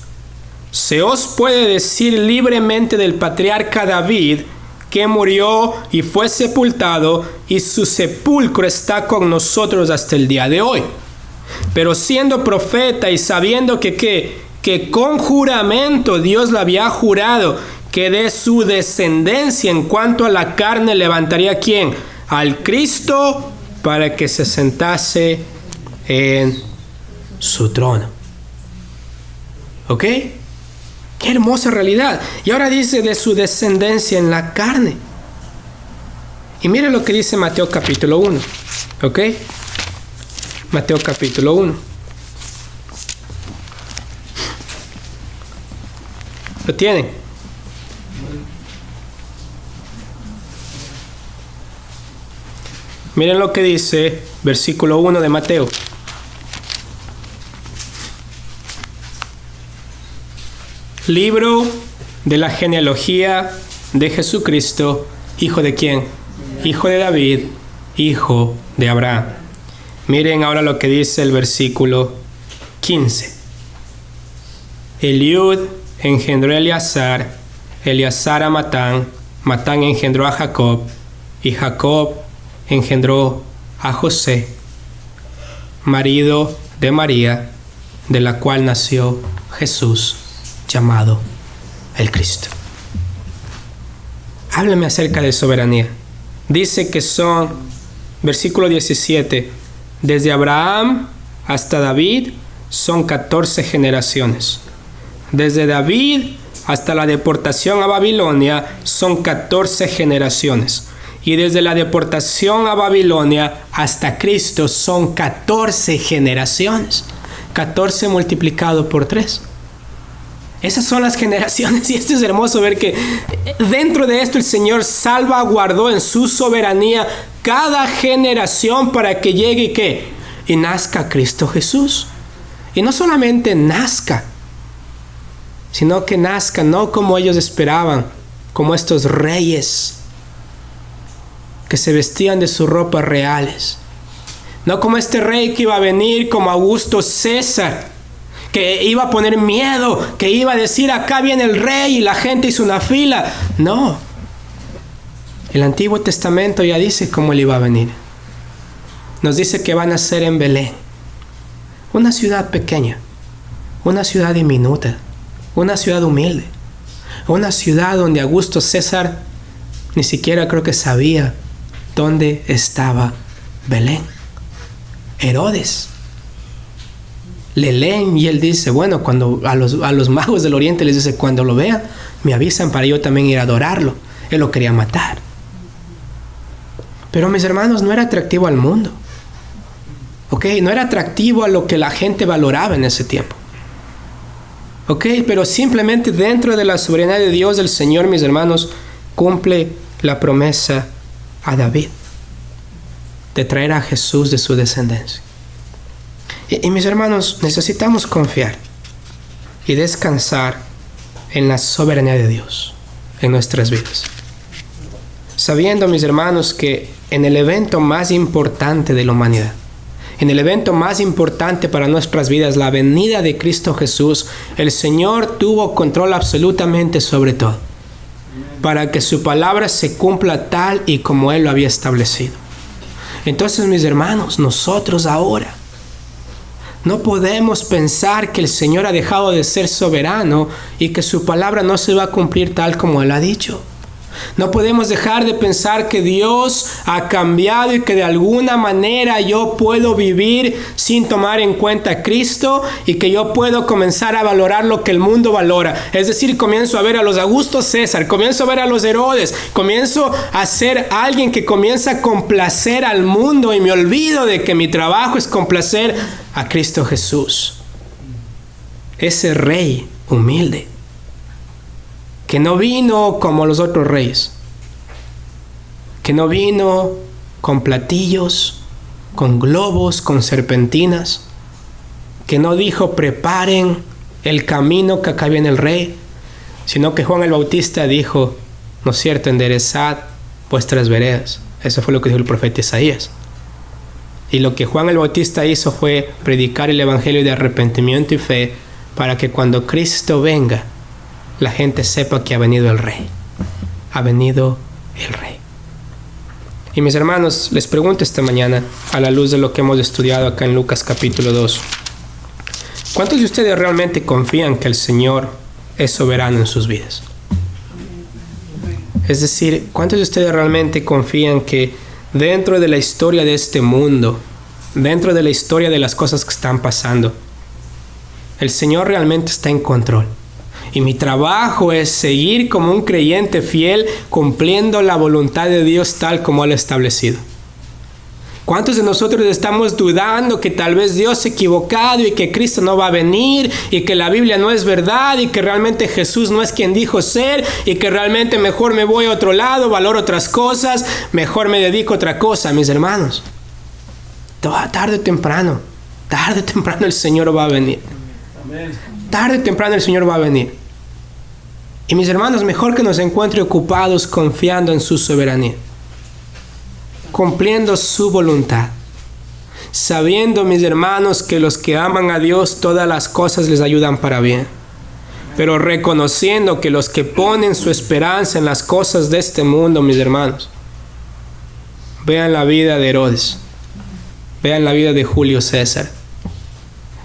se os puede decir libremente del patriarca David, que murió y fue sepultado, y su sepulcro está con nosotros hasta el día de hoy. Pero siendo profeta y sabiendo que con juramento Dios le había jurado que de su descendencia en cuanto a la carne levantaría ¿quién? Al Cristo, para que se sentase en su trono. ¿Ok? Qué hermosa realidad. Y ahora dice de su descendencia en la carne. Y mire lo que dice Mateo capítulo 1. ¿Ok? Mateo capítulo 1. ¿Lo tienen? Miren lo que dice versículo 1 de Mateo. Libro de la genealogía de Jesucristo, ¿hijo de quién? Hijo de David, hijo de Abraham. Miren ahora lo que dice el versículo 15. Eliud engendró a Eleazar, Eleazar a Matán, Matán engendró a Jacob, y Jacob engendró a José, marido de María, de la cual nació Jesús, llamado el Cristo. Háblame acerca de soberanía. Dice que son, versículo 17, desde Abraham hasta David son 14 generaciones. Desde David hasta la deportación a Babilonia son 14 generaciones. Y desde la deportación a Babilonia hasta Cristo son 14 generaciones. 14 multiplicado por 3. Esas son las generaciones, y esto es hermoso ver que dentro de esto el Señor salvaguardó en su soberanía cada generación para que llegue y ¿qué? Y nazca Cristo Jesús. Y no solamente nazca, sino que nazca no como ellos esperaban, como estos reyes que se vestían de sus ropas reales. No como este rey que iba a venir como Augusto César, que iba a poner miedo, que iba a decir acá viene el rey y la gente hizo una fila. No. El Antiguo Testamento ya dice cómo él iba a venir. Nos dice que van a ser en Belén, una ciudad pequeña, una ciudad diminuta, una ciudad humilde, una ciudad donde Augusto César ni siquiera creo que sabía dónde estaba Belén. Herodes le leen y él dice, bueno, cuando a los magos del oriente les dice, cuando lo vean, me avisan para yo también ir a adorarlo. Él lo quería matar. Pero mis hermanos, no era atractivo al mundo. ¿Ok? No era atractivo a lo que la gente valoraba en ese tiempo. ¿Ok? Pero simplemente dentro de la soberanía de Dios, el Señor, mis hermanos, cumple la promesa a David de traer a Jesús de su descendencia. Y mis hermanos, necesitamos confiar y descansar en la soberanía de Dios en nuestras vidas. Sabiendo, mis hermanos, que en el evento más importante de la humanidad, en el evento más importante para nuestras vidas, la venida de Cristo Jesús, el Señor tuvo control absolutamente sobre todo, para que su palabra se cumpla tal y como Él lo había establecido. Entonces, mis hermanos, nosotros ahora no podemos pensar que el Señor ha dejado de ser soberano y que su palabra no se va a cumplir tal como Él ha dicho. No podemos dejar de pensar que Dios ha cambiado y que de alguna manera yo puedo vivir sin tomar en cuenta a Cristo y que yo puedo comenzar a valorar lo que el mundo valora. Es decir, comienzo a ver a los Augusto César, comienzo a ver a los Herodes, comienzo a ser alguien que comienza a complacer al mundo y me olvido de que mi trabajo es complacer a Cristo Jesús. Ese rey humilde que no vino como los otros reyes, que no vino con platillos, con globos, con serpentinas, que no dijo preparen el camino que acá viene el rey, sino que Juan el Bautista dijo, ¿no es cierto?, enderezad vuestras veredas. Eso fue lo que dijo el profeta Isaías. Y lo que Juan el Bautista hizo fue predicar el evangelio de arrepentimiento y fe para que cuando Cristo venga, la gente sepa que ha venido el Rey. Ha venido el Rey. Y mis hermanos, les pregunto esta mañana, a la luz de lo que hemos estudiado acá en Lucas capítulo 2, ¿cuántos de ustedes realmente confían que el Señor es soberano en sus vidas? Es decir, ¿cuántos de ustedes realmente confían que dentro de la historia de este mundo, dentro de la historia de las cosas que están pasando, el Señor realmente está en control? Y mi trabajo es seguir como un creyente fiel, cumpliendo la voluntad de Dios tal como Él ha establecido. ¿Cuántos de nosotros estamos dudando que tal vez Dios se ha equivocado y que Cristo no va a venir y que la Biblia no es verdad y que realmente Jesús no es quien dijo ser y que realmente mejor me voy a otro lado, valoro otras cosas, mejor me dedico a otra cosa? Mis hermanos, tarde o temprano el Señor va a venir. Tarde o temprano el Señor va a venir. Y mis hermanos, mejor que nos encuentre ocupados confiando en su soberanía, cumpliendo su voluntad, sabiendo, mis hermanos, que los que aman a Dios todas las cosas les ayudan para bien, pero reconociendo que los que ponen su esperanza en las cosas de este mundo, mis hermanos, vean la vida de Herodes, vean la vida de Julio César,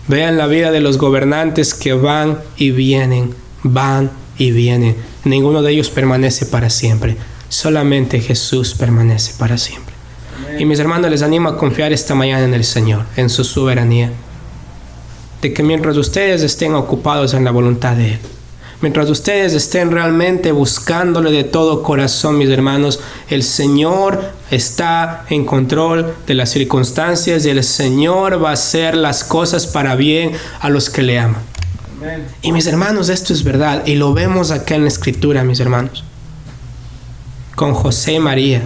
vean la vida de los gobernantes que van y vienen, ninguno de ellos permanece para siempre, solamente Jesús permanece para siempre. Y mis hermanos, les animo a confiar esta mañana en el Señor, en su soberanía, de que mientras ustedes estén ocupados en la voluntad de Él, mientras ustedes estén realmente buscándole de todo corazón, mis hermanos, el Señor está en control de las circunstancias y el Señor va a hacer las cosas para bien a los que le aman. Amén. Y mis hermanos, esto es verdad y lo vemos acá en la Escritura, mis hermanos, con José y María,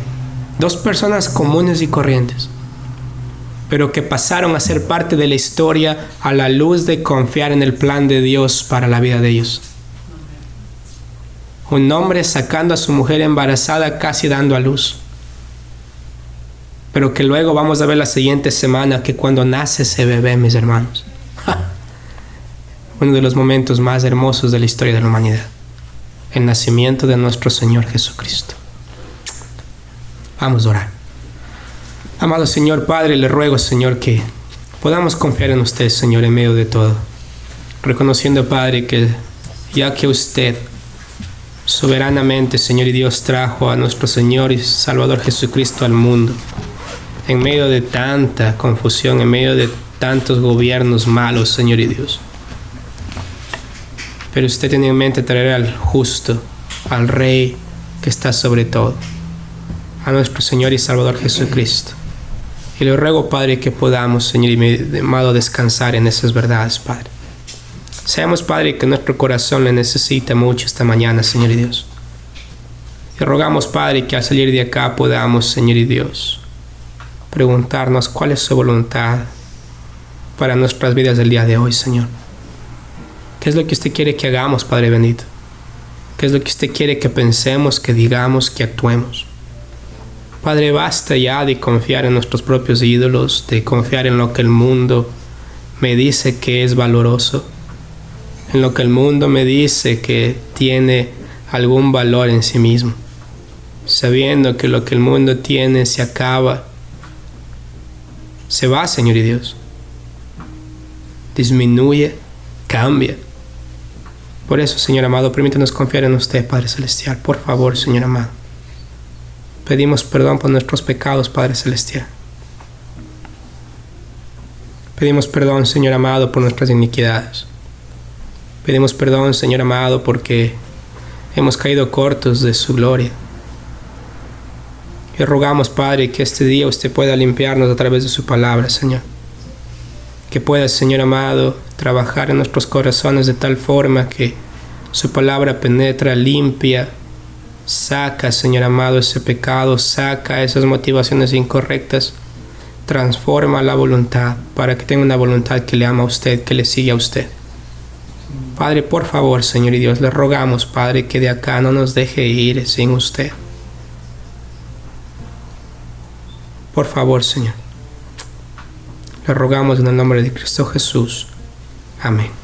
dos personas comunes y corrientes, pero que pasaron a ser parte de la historia a la luz de confiar en el plan de Dios para la vida de ellos. Un hombre sacando a su mujer embarazada, casi dando a luz, pero que luego vamos a ver la siguiente semana que cuando nace ese bebé, mis hermanos, uno de los momentos más hermosos de la historia de la humanidad, el nacimiento de nuestro Señor Jesucristo. Vamos a orar. Amado Señor Padre, le ruego, Señor, que podamos confiar en usted, Señor, en medio de todo, reconociendo, Padre, que ya que usted soberanamente, Señor y Dios, trajo a nuestro Señor y Salvador Jesucristo al mundo, en medio de tanta confusión, en medio de tantos gobiernos malos, Señor y Dios, pero usted tiene en mente traer al justo, al Rey que está sobre todo, a nuestro Señor y Salvador Jesucristo. Y le ruego, Padre, que podamos, Señor y mi amado, descansar en esas verdades, Padre. Sabemos, Padre, que nuestro corazón le necesita mucho esta mañana, Señor y Dios. Y rogamos, Padre, que al salir de acá podamos, Señor y Dios, preguntarnos cuál es su voluntad para nuestras vidas del día de hoy, Señor. ¿Qué es lo que usted quiere que hagamos, Padre bendito? ¿Qué es lo que usted quiere que pensemos, que digamos, que actuemos? Padre, basta ya de confiar en nuestros propios ídolos, de confiar en lo que el mundo me dice que es valoroso, en lo que el mundo me dice que tiene algún valor en sí mismo, sabiendo que lo que el mundo tiene se acaba, se va, Señor y Dios, disminuye, cambia. Por eso, Señor amado, permítanos confiar en usted, Padre Celestial. Por favor, Señor amado. Pedimos perdón por nuestros pecados, Padre Celestial. Pedimos perdón, Señor amado, por nuestras iniquidades. Pedimos perdón, Señor amado, porque hemos caído cortos de su gloria. Y rogamos, Padre, que este día usted pueda limpiarnos a través de su palabra, Señor. Que pueda, Señor amado, trabajar en nuestros corazones de tal forma que su palabra penetra, limpia, saca, Señor amado, ese pecado, saca esas motivaciones incorrectas, transforma la voluntad para que tenga una voluntad que le ama a usted, que le sigue a usted. Padre, por favor, Señor y Dios, le rogamos, Padre, que de acá no nos deje ir sin usted. Por favor, Señor. Le rogamos en el nombre de Cristo Jesús. Amén.